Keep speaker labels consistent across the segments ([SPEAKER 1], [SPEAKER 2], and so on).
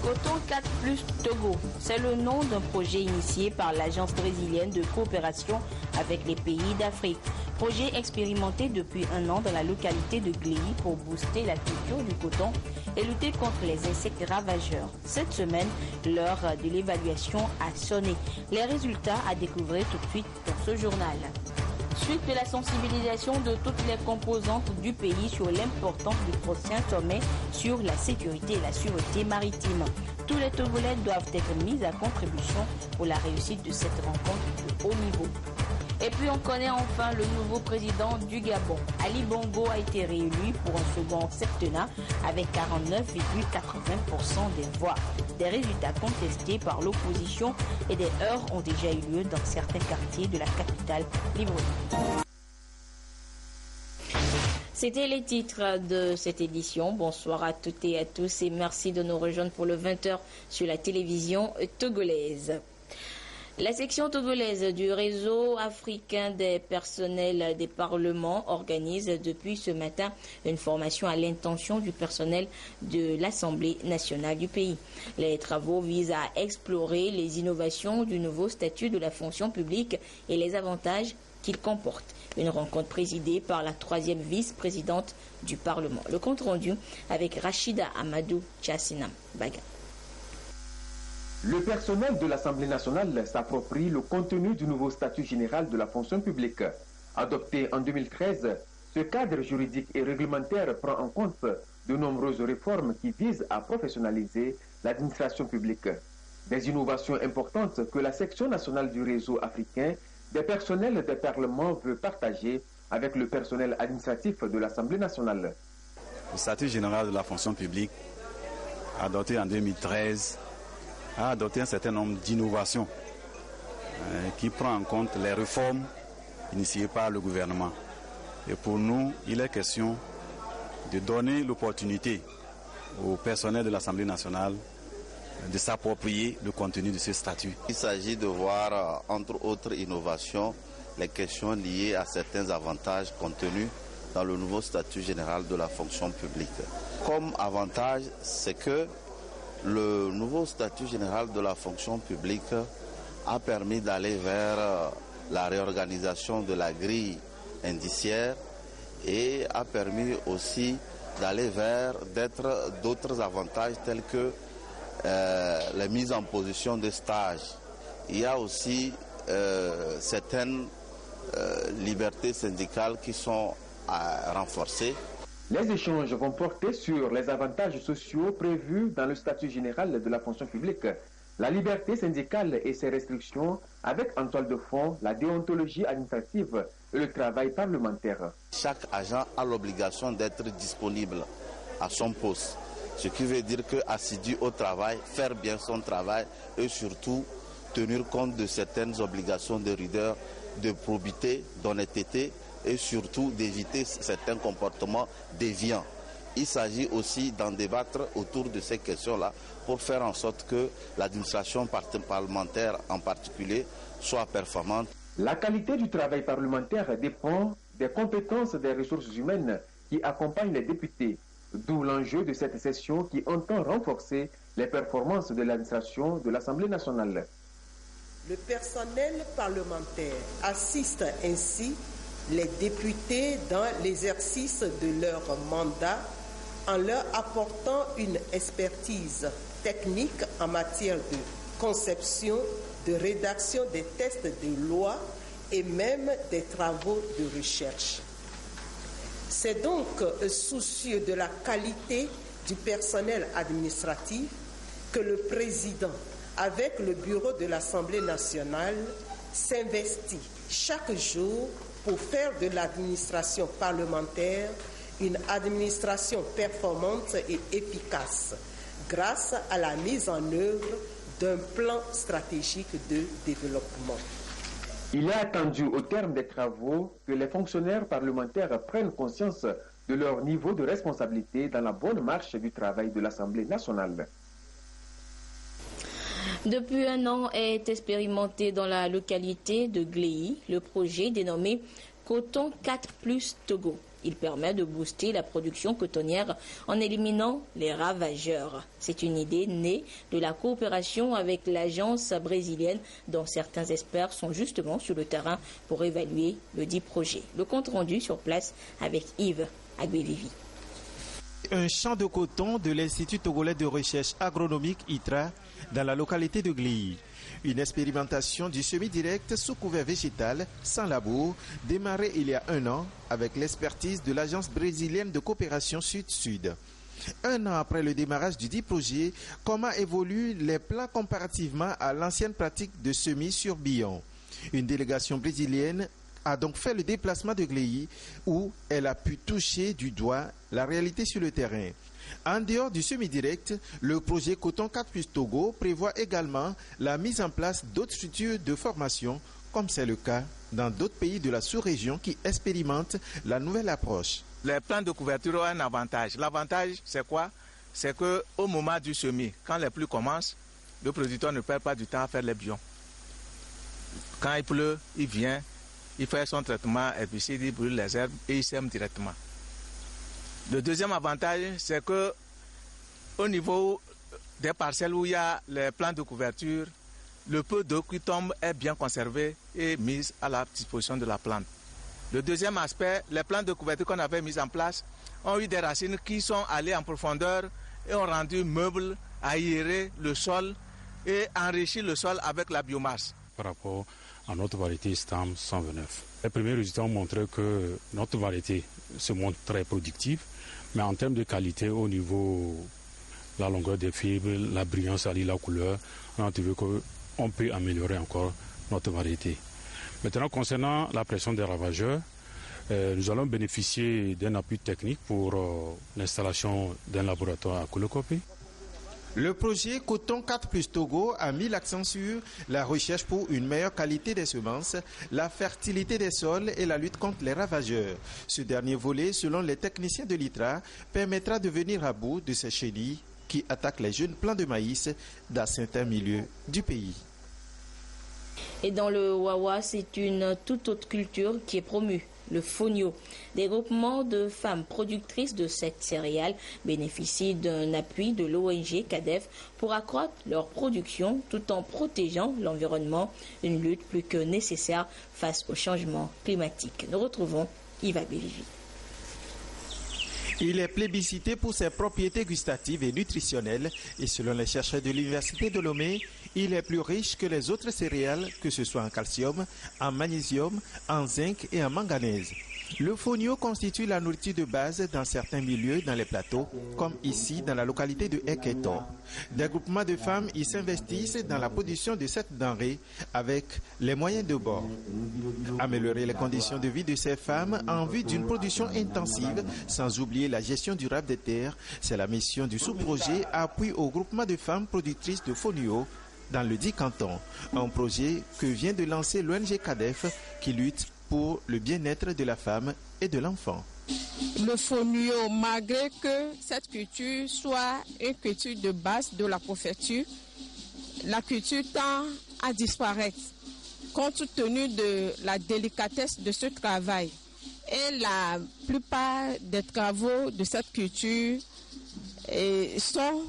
[SPEAKER 1] Coton 4 plus Togo, c'est le nom d'un projet initié par l'Agence brésilienne de coopération avec les pays d'Afrique. Projet expérimenté depuis un an dans la localité de Gléi pour booster la culture du coton et lutter contre les insectes ravageurs. Cette semaine, l'heure de l'évaluation a sonné. Les résultats à découvrir tout de suite dans ce journal. Suite de la sensibilisation de toutes les composantes du pays sur l'importance du prochain sommet sur la sécurité et la sûreté maritime. Tous les Togolais doivent être mis à contribution pour la réussite de cette rencontre de haut niveau. Et puis on connaît enfin le nouveau président du Gabon. Ali Bongo a été réélu pour un second septennat avec 49,80% des voix. Des résultats contestés par l'opposition et des heurts ont déjà eu lieu dans certains quartiers de la capitale Libreville. C'était les titres de cette édition. Bonsoir à toutes et à tous et merci de nous rejoindre pour le 20h sur la télévision togolaise. La section togolaise du réseau africain des personnels des parlements organise depuis ce matin une formation à l'intention du personnel de l'Assemblée nationale du pays. Les travaux visent à explorer les innovations du nouveau statut de la fonction publique et les avantages qu'il comporte. Une rencontre présidée par la 3e vice-présidente du Parlement. Le compte rendu avec Rachida Amadou Tchassinam Baga.
[SPEAKER 2] Le personnel de l'Assemblée nationale s'approprie le contenu du nouveau statut général de la fonction publique. Adopté en 2013, ce cadre juridique et réglementaire prend en compte de nombreuses réformes qui visent à professionnaliser l'administration publique. Des innovations importantes que la section nationale du réseau africain des personnels des parlements veut partager avec le personnel administratif de l'Assemblée nationale.
[SPEAKER 3] Le statut général de la fonction publique, adopté en 2013, a adopté un certain nombre d'innovations qui prend en compte les réformes initiées par le gouvernement. Et pour nous, il est question de donner l'opportunité au personnel de l'Assemblée nationale de s'approprier le contenu de ce statut.
[SPEAKER 4] Il s'agit de voir, entre autres innovations, les questions liées à certains avantages contenus dans le nouveau statut général de la fonction publique. Comme avantage, c'est que le nouveau statut général de la fonction publique a permis d'aller vers la réorganisation de la grille indiciaire et a permis aussi d'aller vers d'autres avantages tels que la mise en position de stage. Il y a aussi certaines libertés syndicales qui sont renforcées.
[SPEAKER 2] Les échanges vont porter sur les avantages sociaux prévus dans le statut général de la fonction publique, la liberté syndicale et ses restrictions, avec en toile de fond la déontologie administrative et le travail parlementaire.
[SPEAKER 4] Chaque agent a l'obligation d'être disponible à son poste, ce qui veut dire qu'assidu au travail, faire bien son travail et surtout tenir compte de certaines obligations de rigueur, de probité, d'honnêteté et surtout d'éviter certains comportements déviants. Il s'agit aussi d'en débattre autour de ces questions-là pour faire en sorte que l'administration parlementaire en particulier soit performante.
[SPEAKER 2] La qualité du travail parlementaire dépend des compétences des ressources humaines qui accompagnent les députés, d'où l'enjeu de cette session qui entend renforcer les performances de l'administration de l'Assemblée nationale.
[SPEAKER 5] Le personnel parlementaire assiste ainsi les députés dans l'exercice de leur mandat en leur apportant une expertise technique en matière de conception, de rédaction des textes de loi et même des travaux de recherche. C'est donc soucieux de la qualité du personnel administratif que le président, avec le bureau de l'Assemblée nationale, s'investit chaque jour pour faire de l'administration parlementaire une administration performante et efficace grâce à la mise en œuvre d'un plan stratégique de développement.
[SPEAKER 2] Il est attendu au terme des travaux que les fonctionnaires parlementaires prennent conscience de leur niveau de responsabilité dans la bonne marche du travail de l'Assemblée nationale.
[SPEAKER 1] Depuis un an est expérimenté dans la localité de Gléi le projet dénommé Coton 4 plus Togo. Il permet de booster la production cotonnière en éliminant les ravageurs. C'est une idée née de la coopération avec l'agence brésilienne dont certains experts sont justement sur le terrain pour évaluer le dit projet. Le compte rendu sur place avec Yves Agbevivi.
[SPEAKER 6] Un champ de coton de l'Institut togolais de recherche agronomique ITRA dans la localité de Gléy. Une expérimentation du semi-direct sous couvert végétal, sans labour, démarrée il y a 1 an avec l'expertise de l'Agence brésilienne de coopération Sud-Sud. 1 an après le démarrage du dit projet, comment évoluent les plans comparativement à l'ancienne pratique de semis sur billon? Une délégation brésilienne a donc fait le déplacement de Gléy où elle a pu toucher du doigt la réalité sur le terrain. En dehors du semi-direct, le projet Coton 4+ Togo prévoit également la mise en place d'autres structures de formation, comme c'est le cas dans d'autres pays de la sous-région qui expérimentent la nouvelle approche.
[SPEAKER 7] Les plans de couverture ont un avantage. L'avantage, c'est quoi? C'est qu'au moment du semis, quand les pluies commencent, le producteur ne perd pas du temps à faire les billons. Quand il pleut, il vient, il fait son traitement herbicide, il brûle les herbes et il sème directement. Le deuxième avantage, c'est que au niveau des parcelles où il y a les plants de couverture, le peu d'eau qui tombe est bien conservé et mis à la disposition de la plante. Le deuxième aspect, les plants de couverture qu'on avait mis en place ont eu des racines qui sont allées en profondeur et ont rendu meuble, aéré le sol et enrichi le sol avec la biomasse.
[SPEAKER 8] Par rapport à notre variété Stam 129, les premiers résultats ont montré que notre variété se montre très productive, mais en termes de qualité, au niveau de la longueur des fibres, la brillance, la couleur, on a trouvé qu'on peut améliorer encore notre variété. Maintenant, concernant la pression des ravageurs, nous allons bénéficier d'un appui technique pour l'installation d'un laboratoire à Koulokopi.
[SPEAKER 6] Le projet Coton 4+ Togo a mis l'accent sur la recherche pour une meilleure qualité des semences, la fertilité des sols et la lutte contre les ravageurs. Ce dernier volet, selon les techniciens de l'ITRA, permettra de venir à bout de ces chenilles qui attaquent les jeunes plants de maïs dans certains milieux du pays.
[SPEAKER 1] Et dans le Wawa, c'est une toute autre culture qui est promue, le fonio. Des groupements de femmes productrices de cette céréale bénéficient d'un appui de l'ONG CADEF pour accroître leur production tout en protégeant l'environnement, une lutte plus que nécessaire face au changement climatique. Nous retrouvons Yves Agbevivi.
[SPEAKER 6] Il est plébiscité pour ses propriétés gustatives et nutritionnelles et selon les chercheurs de l'Université de Lomé, il est plus riche que les autres céréales, que ce soit en calcium, en magnésium, en zinc et en manganèse. Le fonio constitue la nourriture de base dans certains milieux dans les plateaux, comme ici dans la localité de Eketo. Des groupements de femmes y s'investissent dans la production de cette denrée avec les moyens de bord. Améliorer les conditions de vie de ces femmes en vue d'une production intensive, sans oublier la gestion durable des terres, c'est la mission du sous-projet Appui au groupement de femmes productrices de fonio dans le dit canton. Un projet que vient de lancer l'ONG CADEF qui lutte pour le bien-être de la femme et de l'enfant.
[SPEAKER 9] Le fonio, malgré que cette culture soit une culture de base de la préfecture, la culture tend à disparaître compte tenu de la délicatesse de ce travail. Et la plupart des travaux de cette culture sont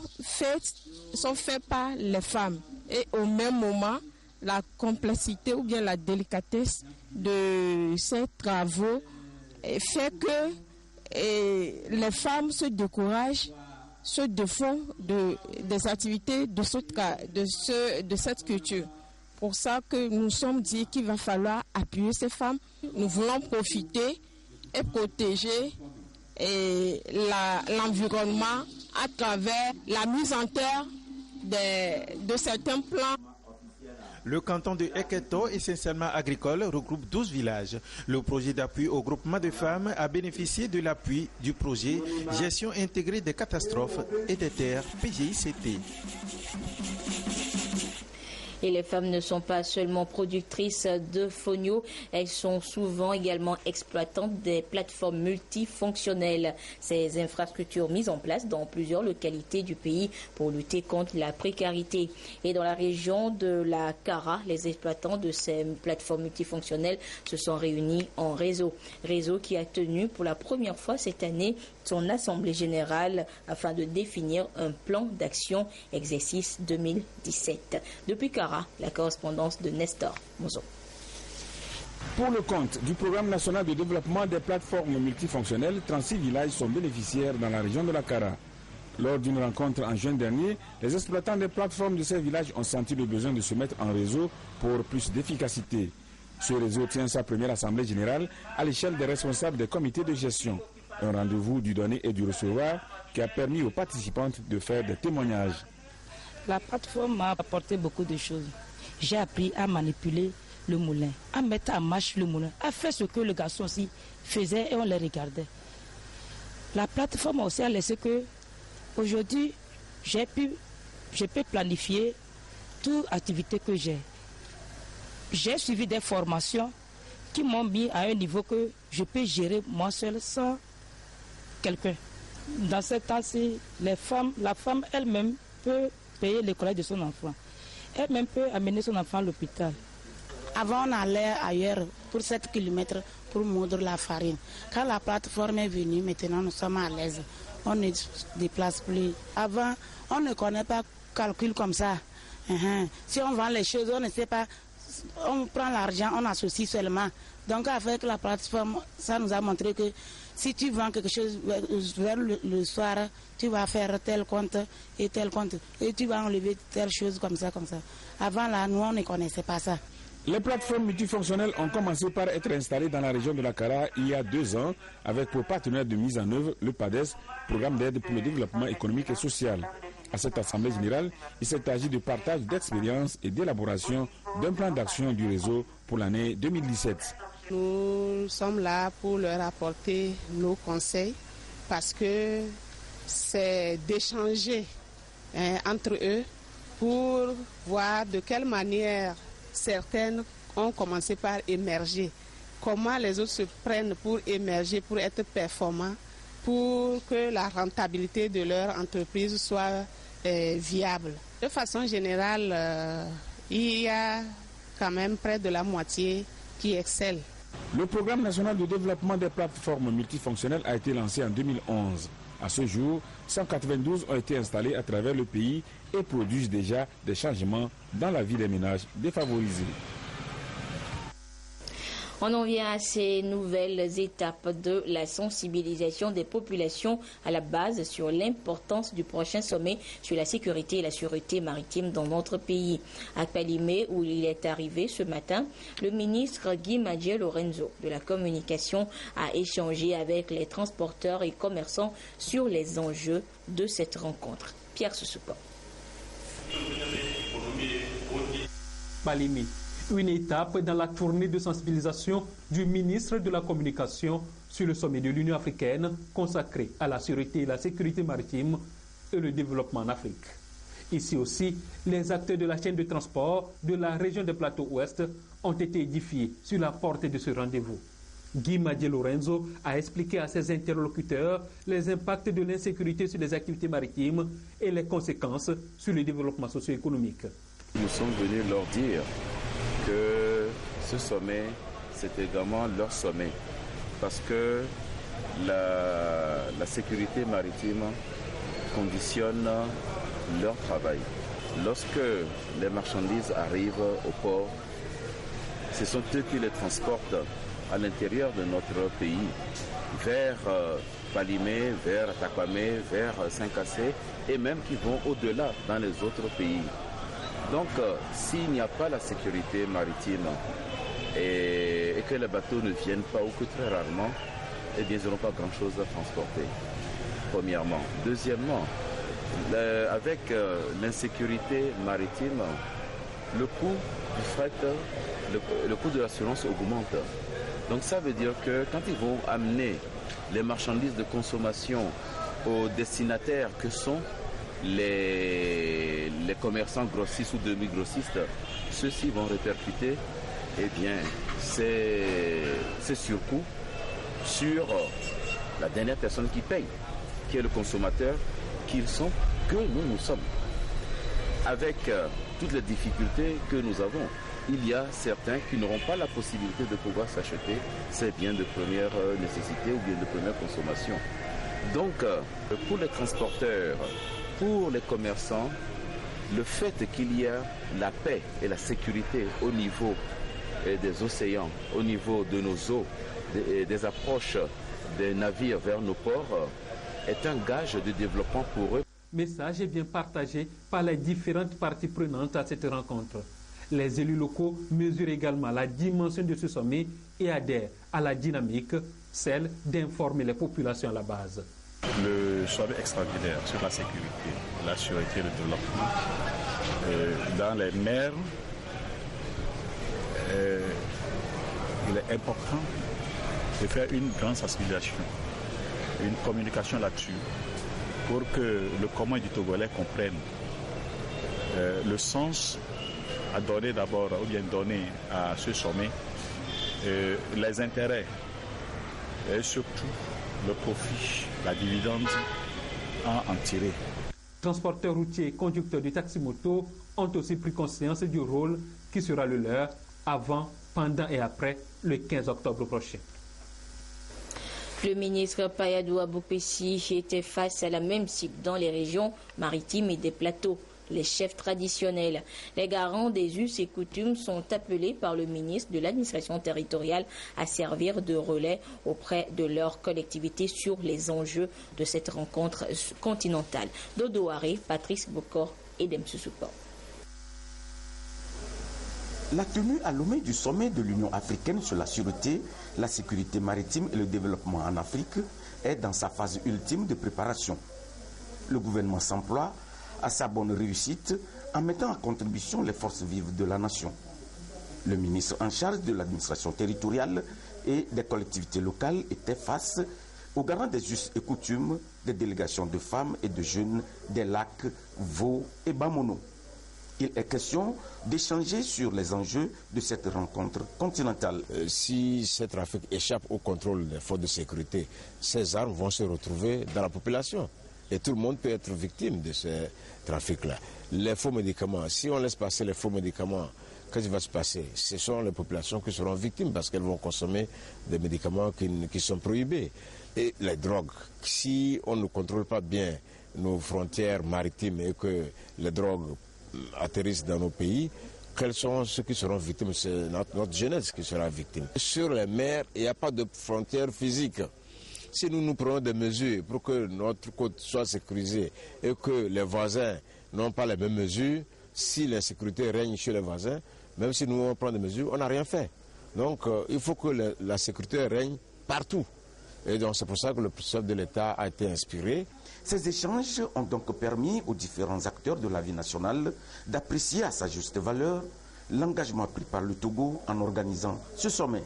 [SPEAKER 9] faits par les femmes. Et au même moment, la complexité ou bien la délicatesse de ces travaux fait que les femmes se découragent, se défont des activités de cette culture. Pour ça que nous sommes dit qu'il va falloir appuyer ces femmes. Nous voulons profiter et protéger l'environnement à travers la mise en terre de certains plans.
[SPEAKER 6] Le canton de Eketo, essentiellement agricole, regroupe 12 villages. Le projet d'appui au groupement de femmes a bénéficié de l'appui du projet Gestion intégrée des catastrophes et des terres PGICT.
[SPEAKER 1] Et les femmes ne sont pas seulement productrices de fonio, elles sont souvent également exploitantes des plateformes multifonctionnelles. Ces infrastructures mises en place dans plusieurs localités du pays pour lutter contre la précarité. Et dans la région de la Kara, les exploitants de ces plateformes multifonctionnelles se sont réunis en réseau. Réseau qui a tenu pour la première fois cette année son assemblée générale afin de définir un plan d'action exercice 2017. Depuis Kara, la correspondance de Nestor Mozo.
[SPEAKER 10] Pour le compte du Programme national de développement des plateformes multifonctionnelles, 36 villages sont bénéficiaires dans la région de la Kara. Lors d'une rencontre en juin dernier, les exploitants des plateformes de ces villages ont senti le besoin de se mettre en réseau pour plus d'efficacité. Ce réseau tient sa première assemblée générale à l'échelle des responsables des comités de gestion. Un rendez-vous du donner et du recevoir qui a permis aux participantes de faire des témoignages.
[SPEAKER 11] La plateforme m'a apporté beaucoup de choses. J'ai appris à manipuler le moulin, à mettre en marche le moulin, à faire ce que le garçon aussi faisait et on les regardait. La plateforme aussi a laissé que aujourd'hui, je peux planifier toute activité que j'ai. J'ai suivi des formations qui m'ont mis à un niveau que je peux gérer moi seul sans quelqu'un. Dans ce temps-ci, la femme elle-même peut payer l'école de son enfant. Elle-même peut amener son enfant à l'hôpital.
[SPEAKER 12] Avant, on allait ailleurs pour 7 km pour moudre la farine. Quand la plateforme est venue, maintenant nous sommes à l'aise. On ne se déplace plus. Avant, on ne connaît pas calcul comme ça. Si on vend les choses, on ne sait pas. On prend l'argent, on associe seulement. Donc avec la plateforme, ça nous a montré que si tu vends quelque chose vers le soir, tu vas faire tel compte et tel compte. Et tu vas enlever telle chose comme ça, comme ça. Avant là, nous, on ne connaissait pas ça.
[SPEAKER 10] Les plateformes multifonctionnelles ont commencé par être installées dans la région de la Kara il y a 2 ans, avec pour partenaire de mise en œuvre le PADES, Programme d'aide pour le développement économique et social. À cette assemblée générale, il s'est agi de partage d'expériences et d'élaboration d'un plan d'action du réseau pour l'année 2017.
[SPEAKER 13] Nous sommes là pour leur apporter nos conseils parce que c'est d'échanger entre eux pour voir de quelle manière certaines ont commencé par émerger, comment les autres se prennent pour émerger, pour être performants, pour que la rentabilité de leur entreprise soit viable. De façon générale, il y a quand même près de la moitié qui excellent.
[SPEAKER 10] Le Programme national de développement des plateformes multifonctionnelles a été lancé en 2011. À ce jour, 192 ont été installés à travers le pays et produisent déjà des changements dans la vie des ménages défavorisés.
[SPEAKER 1] On en vient à ces nouvelles étapes de la sensibilisation des populations à la base sur l'importance du prochain sommet sur la sécurité et la sûreté maritime dans notre pays. À Palimé, où il est arrivé ce matin, le ministre Guy Madje Lorenzo de la communication a échangé avec les transporteurs et commerçants sur les enjeux de cette rencontre. Pierre Soussoupa.
[SPEAKER 14] Palimé. Une étape dans la tournée de sensibilisation du ministre de la Communication sur le sommet de l'Union africaine consacré à la sûreté et la sécurité maritime et le développement en Afrique. Ici aussi, les acteurs de la chaîne de transport de la région des plateaux ouest ont été édifiés sur la portée de ce rendez-vous. Guy Madje Lorenzo a expliqué à ses interlocuteurs les impacts de l'insécurité sur les activités maritimes et les conséquences sur le développement socio-économique.
[SPEAKER 4] Nous sommes venus leur dire que ce sommet, c'est également leur sommet, parce que la sécurité maritime conditionne leur travail. Lorsque les marchandises arrivent au port, ce sont eux qui les transportent à l'intérieur de notre pays, vers Palimé, vers Takwame, vers Saint-Cassé, et même qui vont au-delà dans les autres pays. Donc, s'il n'y a pas la sécurité maritime et que les bateaux ne viennent pas ou que très rarement, eh bien, ils n'auront pas grand-chose à transporter, premièrement. Deuxièmement, avec l'insécurité maritime, le coût du fret, le coût de l'assurance augmente. Donc, ça veut dire que quand ils vont amener les marchandises de consommation aux destinataires que sont
[SPEAKER 15] les commerçants grossistes ou demi-grossistes, ceux-ci vont répercuter ces surcoûts sur la dernière personne qui paye, qui est le consommateur, que nous sommes. Avec toutes les difficultés que nous avons, il y a certains qui n'auront pas la possibilité de pouvoir s'acheter ces biens de première nécessité ou bien de première consommation. Donc, pour les transporteurs, pour les commerçants, le fait qu'il y a la paix et la sécurité au niveau des océans, au niveau de nos eaux, des approches des navires vers nos ports, est un gage de développement pour eux.
[SPEAKER 14] Message est bien partagé par les différentes parties prenantes à cette rencontre. Les élus locaux mesurent également la dimension de ce sommet et adhèrent à la dynamique, celle d'informer les populations à la base.
[SPEAKER 16] Le sommet extraordinaire sur la sécurité, la sûreté et le développement dans les mers, il est important de faire une grande sensibilisation, une communication là-dessus, pour que le commun du Togolais comprenne le sens à donner d'abord, ou bien donner à ce sommet, les intérêts et surtout le profit, la dividende à en tirer.
[SPEAKER 14] Transporteurs routiers et conducteurs de taxi-moto ont aussi pris conscience du rôle qui sera le leur avant, pendant et après le 15 octobre prochain.
[SPEAKER 1] Le ministre Payadou Aboupessi était face à la même cible dans les régions maritimes et des plateaux. Les chefs traditionnels, les garants des us et coutumes sont appelés par le ministre de l'administration territoriale à servir de relais auprès de leur collectivité sur les enjeux de cette rencontre continentale. Dodo Haré, Patrice Bokor et Demsusupo.
[SPEAKER 17] La tenue à Lomé du sommet de l'Union africaine sur la sûreté, la sécurité maritime et le développement en Afrique est dans sa phase ultime de préparation. Le gouvernement s'emploie à sa bonne réussite en mettant en contribution les forces vives de la nation. Le ministre en charge de l'administration territoriale et des collectivités locales était face aux garants des us et coutumes, des délégations de femmes et de jeunes des lacs Vaux et Bamono. Il est question d'échanger sur les enjeux de cette rencontre continentale.
[SPEAKER 18] Si ce trafic échappe au contrôle des forces de sécurité, ces armes vont se retrouver dans la population. Et tout le monde peut être victime de ce trafic-là. Les faux médicaments, si on laisse passer les faux médicaments, qu'est-ce qui va se passer? Ce sont les populations qui seront victimes parce qu'elles vont consommer des médicaments qui sont prohibés. Et les drogues, si on ne contrôle pas bien nos frontières maritimes et que les drogues atterrissent dans nos pays, quels sont ceux qui seront victimes? C'est notre jeunesse qui sera victime. Sur les mers, il n'y a pas de frontières physiques. Si nous prenons des mesures pour que notre côte soit sécurisée et que les voisins n'ont pas les mêmes mesures, si l'insécurité règne chez les voisins, même si nous on prend des mesures, on n'a rien fait. Donc il faut que la sécurité règne partout. Et donc c'est pour ça que le chef de l'État a été inspiré.
[SPEAKER 17] Ces échanges ont donc permis aux différents acteurs de la vie nationale d'apprécier à sa juste valeur l'engagement pris par le Togo en organisant ce sommet.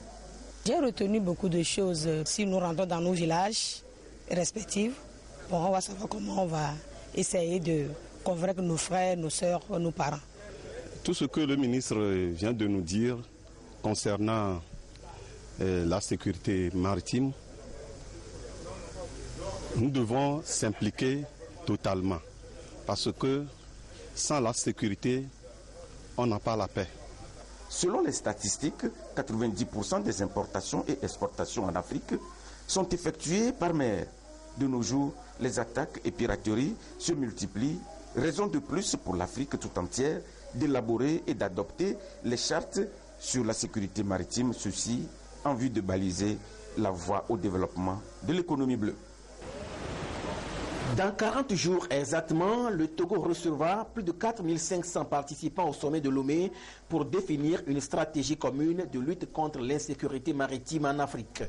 [SPEAKER 11] J'ai retenu beaucoup de choses. Si nous rentrons dans nos villages respectifs, on va savoir comment on va essayer de convaincre nos frères, nos sœurs, nos parents.
[SPEAKER 19] Tout ce que le ministre vient de nous dire concernant la sécurité maritime, nous devons s'impliquer totalement. Parce que sans la sécurité, on n'a pas la paix.
[SPEAKER 17] Selon les statistiques, 90% des importations et exportations en Afrique sont effectuées par mer. De nos jours, les attaques et pirateries se multiplient, raison de plus pour l'Afrique tout entière d'élaborer et d'adopter les chartes sur la sécurité maritime, ceci en vue de baliser la voie au développement de l'économie bleue.
[SPEAKER 20] Dans 40 jours exactement, le Togo recevra plus de 4500 participants au sommet de Lomé pour définir une stratégie commune de lutte contre l'insécurité maritime en Afrique.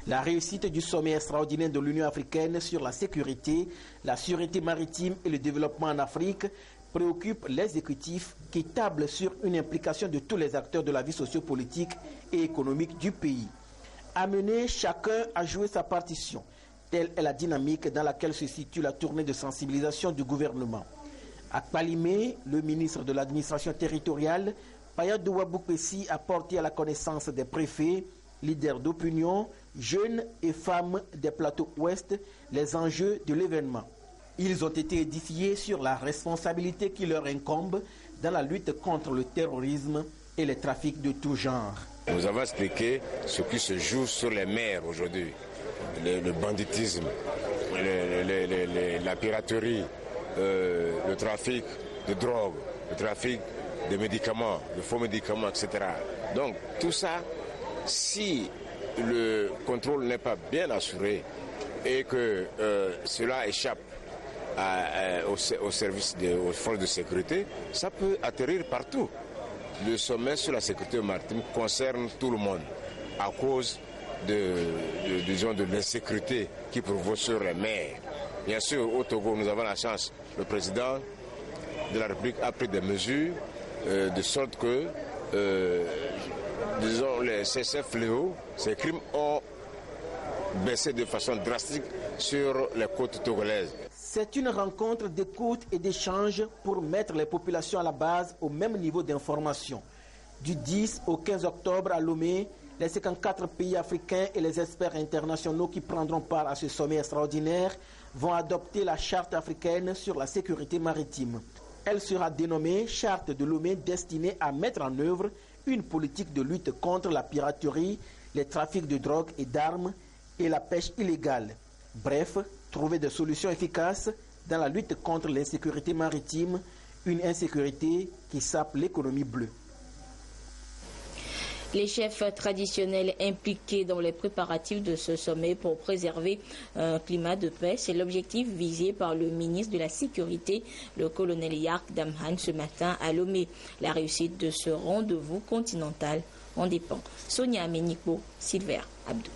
[SPEAKER 20] La réussite du sommet extraordinaire de l'Union africaine sur la sécurité, la sûreté maritime et le développement en Afrique préoccupe l'exécutif qui table sur une implication de tous les acteurs de la vie sociopolitique et économique du pays. Amener chacun à jouer sa partition Telle est la dynamique dans laquelle se situe la tournée de sensibilisation du gouvernement. À Kpalimé, le ministre de l'administration territoriale, Payadou Waboukpessi, a porté à la connaissance des préfets, leaders d'opinion, jeunes et femmes des plateaux ouest les enjeux de l'événement. Ils ont été édifiés sur la responsabilité qui leur incombe dans la lutte contre le terrorisme et les trafics de tout genre.
[SPEAKER 18] Nous avons expliqué ce qui se joue sur les mers aujourd'hui. Le banditisme, la piraterie, le trafic de drogue, le trafic de médicaments, de faux médicaments, etc. Donc tout ça, si le contrôle n'est pas bien assuré et que cela échappe au service aux forces de sécurité, ça peut atterrir partout. Le sommet sur la sécurité maritime concerne tout le monde à cause de l'insécurité qui prévaut sur les mers. Bien sûr, au Togo, nous avons la chance. Le président de la République a pris des mesures de sorte que, ces fléaux, ces crimes ont baissé de façon drastique sur les côtes togolaises.
[SPEAKER 20] C'est une rencontre d'écoute et d'échange pour mettre les populations à la base au même niveau d'information. Du 10 au 15 octobre à Lomé, les 54 pays africains et les experts internationaux qui prendront part à ce sommet extraordinaire vont adopter la charte africaine sur la sécurité maritime. Elle sera dénommée Charte de Lomé destinée à mettre en œuvre une politique de lutte contre la piraterie, les trafics de drogue et d'armes et la pêche illégale. Bref, trouver des solutions efficaces dans la lutte contre l'insécurité maritime, une insécurité qui sape l'économie bleue.
[SPEAKER 1] Les chefs traditionnels impliqués dans les préparatifs de ce sommet pour préserver un climat de paix, c'est l'objectif visé par le ministre de la Sécurité, le colonel Yark Damhan, ce matin à Lomé. La réussite de ce rendez-vous continental en dépend. Sonia Ameniko, Silver Abdou.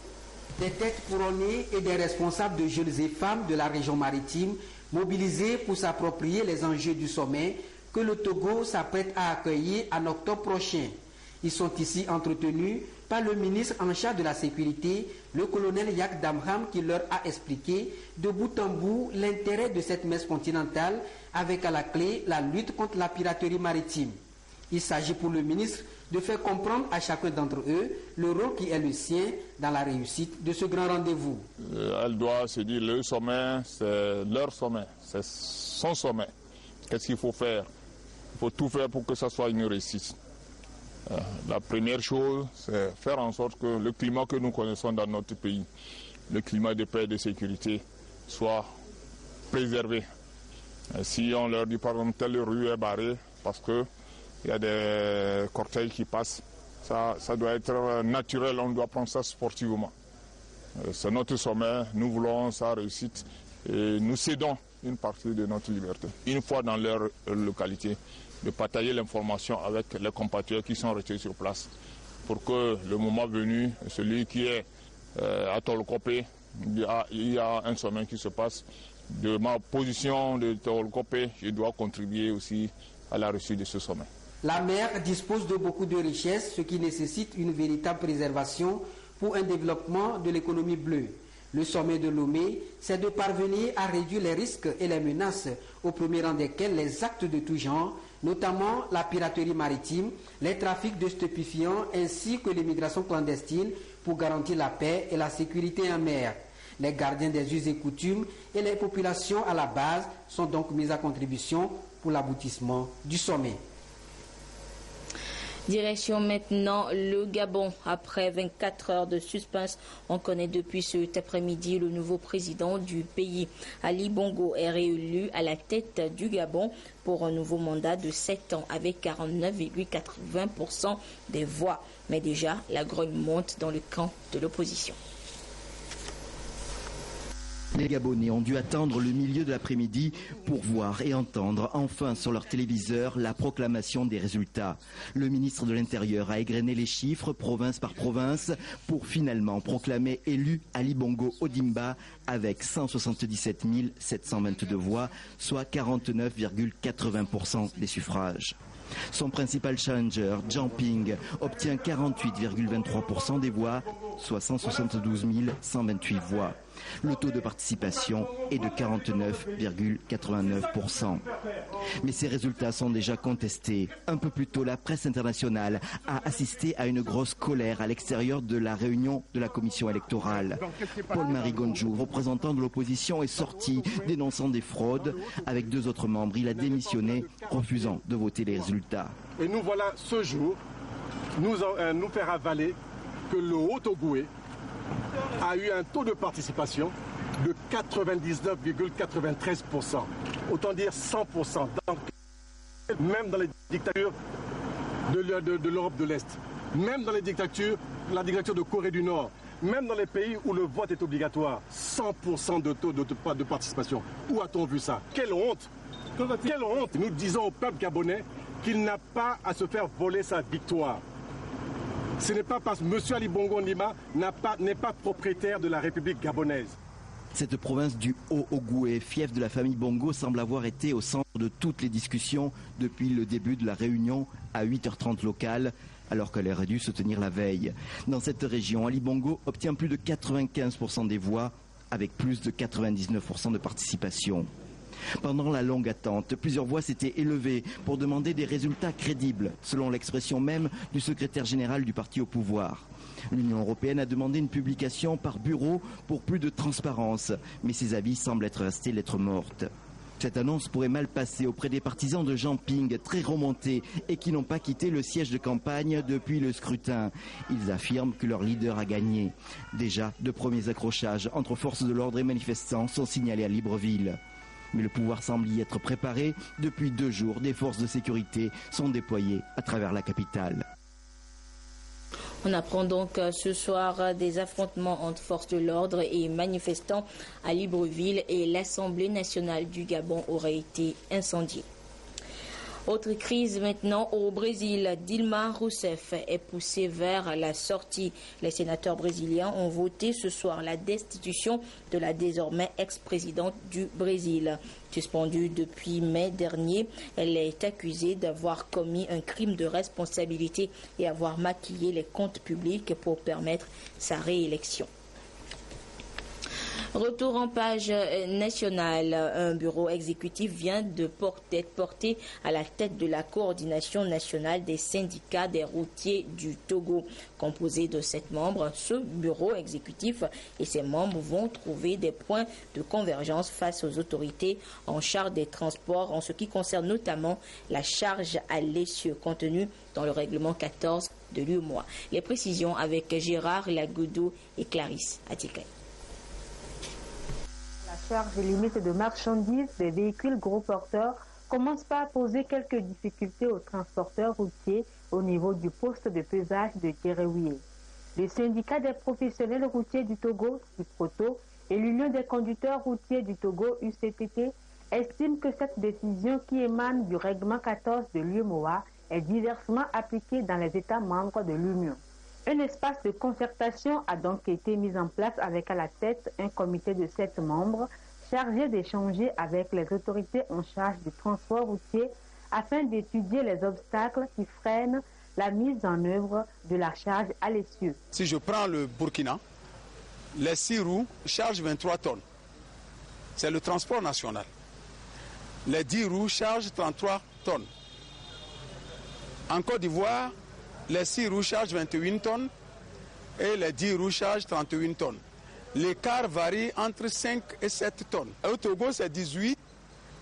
[SPEAKER 21] Des têtes couronnées et des responsables de jeunes et femmes de la région maritime mobilisés pour s'approprier les enjeux du sommet que le Togo s'apprête à accueillir en octobre prochain. Ils sont ici entretenus par le ministre en charge de la sécurité, le colonel Yak Damham, qui leur a expliqué de bout en bout l'intérêt de cette messe continentale avec à la clé la lutte contre la piraterie maritime. Il s'agit pour le ministre de faire comprendre à chacun d'entre eux le rôle qui est le sien dans la réussite de ce grand rendez-vous.
[SPEAKER 22] Elle doit se dire le sommet, c'est leur sommet, c'est son sommet. Qu'est-ce qu'il faut faire? Il faut tout faire pour que ça soit une réussite. La première chose, c'est faire en sorte que le climat que nous connaissons dans notre pays, le climat de paix et de sécurité, soit préservé. Si on leur dit par exemple telle rue est barrée parce qu'il y a des cortèges qui passent, ça doit être naturel, on doit prendre ça sportivement. C'est notre sommet, nous voulons sa réussite et nous cédons une partie de notre liberté. Une fois dans leur localité, de partager l'information avec les compatriotes qui sont restés sur place pour que le moment venu, celui qui est à Tolkopé, il y a un sommet qui se passe. De ma position de Tolkopé, je dois contribuer aussi à la réussite de ce sommet.
[SPEAKER 21] La mer dispose de beaucoup de richesses, ce qui nécessite une véritable préservation pour un développement de l'économie bleue. Le sommet de Lomé, c'est de parvenir à réduire les risques et les menaces, au premier rang desquels les actes de tout genre, notamment la piraterie maritime, les trafics de stupéfiants ainsi que l'immigration clandestine pour garantir la paix et la sécurité en mer. Les gardiens des us et coutumes et les populations à la base sont donc mis à contribution pour l'aboutissement du sommet.
[SPEAKER 1] Direction maintenant le Gabon. Après 24 heures de suspense, on connaît depuis cet après-midi le nouveau président du pays. Ali Bongo est réélu à la tête du Gabon pour un nouveau mandat de 7 ans avec 49,80% des voix. Mais déjà, la grogne monte dans le camp de l'opposition.
[SPEAKER 23] Les Gabonais ont dû attendre le milieu de l'après-midi pour voir et entendre enfin sur leur téléviseur la proclamation des résultats. Le ministre de l'Intérieur a égrené les chiffres province par province pour finalement proclamer élu Ali Bongo Ondimba avec 177 722 voix, soit 49,80% des suffrages. Son principal challenger, Jumping, obtient 48,23% des voix, soit 172 128 voix. Le taux de participation est de 49,89%. Mais ces résultats sont déjà contestés. Un peu plus tôt, la presse internationale a assisté à une grosse colère à l'extérieur de la réunion de la commission électorale. Paul-Marie Gonjou, représentant de l'opposition, est sorti dénonçant des fraudes. Avec 2 autres membres, il a démissionné, refusant de voter les résultats.
[SPEAKER 2] Et nous voilà ce jour, nous faire avaler que le Haut-Ogoué a eu un taux de participation de 99,93%. Autant dire 100%. Même dans les dictatures de l'Europe de l'Est, même dans les dictatures, la dictature de Corée du Nord, même dans les pays où le vote est obligatoire, 100% de taux de participation. Où a-t-on vu ça? Quelle honte! Quelle honte! Nous disons au peuple gabonais qu'il n'a pas à se faire voler sa victoire. Ce n'est pas parce que M. Ali Bongo Ondimba n'est pas propriétaire de la République gabonaise.
[SPEAKER 23] Cette province du Haut-Ogoué, fief de la famille Bongo, semble avoir été au centre de toutes les discussions depuis le début de la réunion à 8h30 locale, alors qu'elle aurait dû se tenir la veille. Dans cette région, Ali Bongo obtient plus de 95% des voix, avec plus de 99% de participation. Pendant la longue attente, plusieurs voix s'étaient élevées pour demander des résultats crédibles, selon l'expression même du secrétaire général du parti au pouvoir. L'Union européenne a demandé une publication par bureau pour plus de transparence, mais ces avis semblent être restés lettre morte. Cette annonce pourrait mal passer auprès des partisans de Jumping, très remontés et qui n'ont pas quitté le siège de campagne depuis le scrutin. Ils affirment que leur leader a gagné. Déjà, de premiers accrochages entre forces de l'ordre et manifestants sont signalés à Libreville. Mais le pouvoir semble y être préparé. Depuis 2 jours, des forces de sécurité sont déployées à travers la capitale.
[SPEAKER 1] On apprend donc ce soir des affrontements entre forces de l'ordre et manifestants à Libreville et l'Assemblée nationale du Gabon aurait été incendiée. Autre crise maintenant au Brésil. Dilma Rousseff est poussée vers la sortie. Les sénateurs brésiliens ont voté ce soir la destitution de la désormais ex-présidente du Brésil. Suspendue depuis mai dernier, elle est accusée d'avoir commis un crime de responsabilité et avoir maquillé les comptes publics pour permettre sa réélection. Retour en page nationale. Un bureau exécutif vient d'être porté à la tête de la coordination nationale des syndicats des routiers du Togo. Composé de 7 membres, ce bureau exécutif et ses membres vont trouver des points de convergence face aux autorités en charge des transports en ce qui concerne notamment la charge à l'essieu contenue dans le règlement 14 de l'UEMOA. Les précisions avec Gérard Lagoudou et Clarisse Atikai.
[SPEAKER 3] La charge limite de marchandises des véhicules gros porteurs commence par poser quelques difficultés aux transporteurs routiers au niveau du poste de pesage de Kéréouye. Le syndicat des professionnels routiers du Togo, Ciproto, et l'Union des conducteurs routiers du Togo, UCTT, estiment que cette décision qui émane du règlement 14 de l'UEMOA est diversement appliquée dans les États membres de l'Union. Un espace de concertation a donc été mis en place avec à la tête un comité de 7 membres chargé d'échanger avec les autorités en charge du transport routier afin d'étudier les obstacles qui freinent la mise en œuvre de la charge à l'essieu.
[SPEAKER 5] Si je prends le Burkina, les 6 roues chargent 23 tonnes. C'est le transport national. Les 10 roues chargent 33 tonnes. En Côte d'Ivoire, les 6 roues chargent 21 tonnes et les 10 roues chargent 31 tonnes. L'écart varie entre 5 et 7 tonnes. Au Togo, c'est 18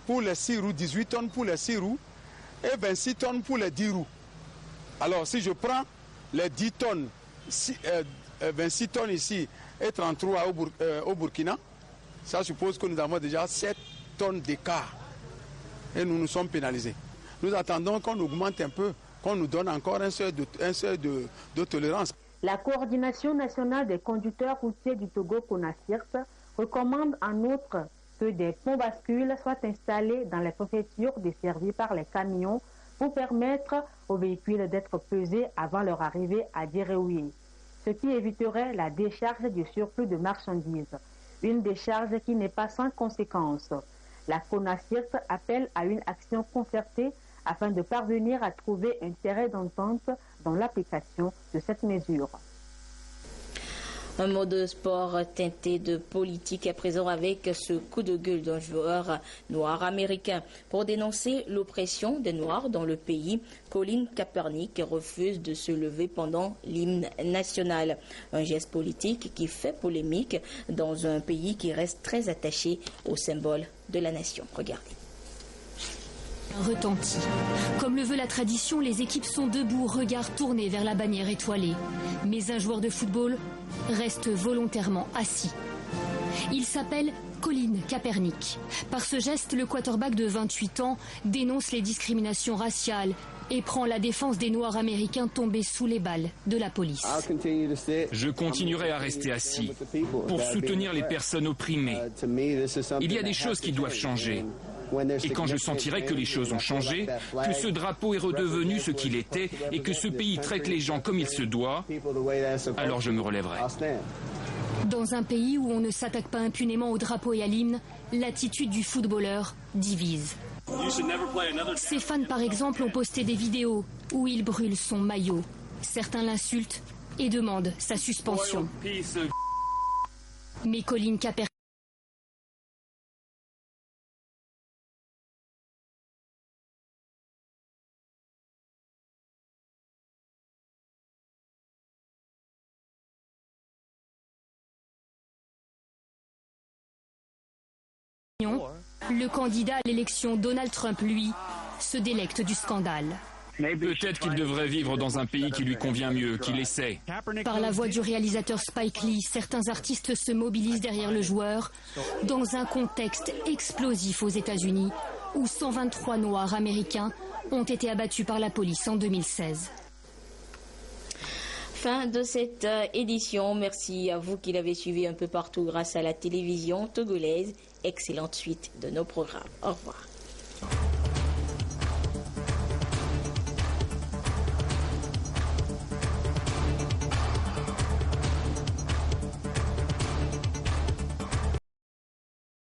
[SPEAKER 5] pour les 6 roues, 18 tonnes pour les 6 roues et 26 tonnes pour les 10 roues. Alors, si je prends les 10 tonnes, 26 tonnes ici et 33 au Burkina, ça suppose que nous avons déjà 7 tonnes d'écart et nous nous sommes pénalisés. Nous attendons qu'on augmente un peu, qu'on nous donne encore un seuil de tolérance.
[SPEAKER 3] La coordination nationale des conducteurs routiers du Togo, CONACIRT, recommande en outre que des ponts bascules soient installés dans les préfectures desservies par les camions pour permettre aux véhicules d'être pesés avant leur arrivée à Kéréouye, ce qui éviterait la décharge du surplus de marchandises, une décharge qui n'est pas sans conséquences. La CONACIRT appelle à une action concertée afin de parvenir à trouver un terrain d'entente dans l'application de cette mesure.
[SPEAKER 1] Un mot de sport teinté de politique à présent avec ce coup de gueule d'un joueur noir américain. Pour dénoncer l'oppression des Noirs dans le pays, Colin Kaepernick refuse de se lever pendant l'hymne national. Un geste politique qui fait polémique dans un pays qui reste très attaché au symbole de la nation. Regardez.
[SPEAKER 7] Retentit. Comme le veut la tradition, les équipes sont debout, regard tourné vers la bannière étoilée. Mais un joueur de football reste volontairement assis. Il s'appelle Colin Kaepernick. Par ce geste, le quarterback de 28 ans dénonce les discriminations raciales et prend la défense des Noirs américains tombés sous les balles de la police.
[SPEAKER 8] Je continuerai à rester assis pour soutenir les personnes opprimées. Il y a des choses qui doivent changer. Et quand je sentirai que les choses ont changé, que ce drapeau est redevenu ce qu'il était et que ce pays traite les gens comme il se doit, alors je me relèverai.
[SPEAKER 7] Dans un pays où on ne s'attaque pas impunément au drapeau et à l'hymne, l'attitude du footballeur divise. Ses fans, par exemple, ont posté des vidéos où il brûle son maillot. Certains l'insultent et demandent sa suspension. Mais Colin Kaepernick le candidat à l'élection Donald Trump, lui, se délecte du scandale.
[SPEAKER 8] Peut-être qu'il devrait vivre dans un pays qui lui convient mieux, qu'il essaie.
[SPEAKER 7] Par la voix du réalisateur Spike Lee, certains artistes se mobilisent derrière le joueur dans un contexte explosif aux États-Unis où 123 Noirs américains ont été abattus par la police en 2016.
[SPEAKER 1] Fin de cette édition. Merci à vous qui l'avez suivi un peu partout grâce à la télévision togolaise. Excellente suite de nos programmes. Au revoir.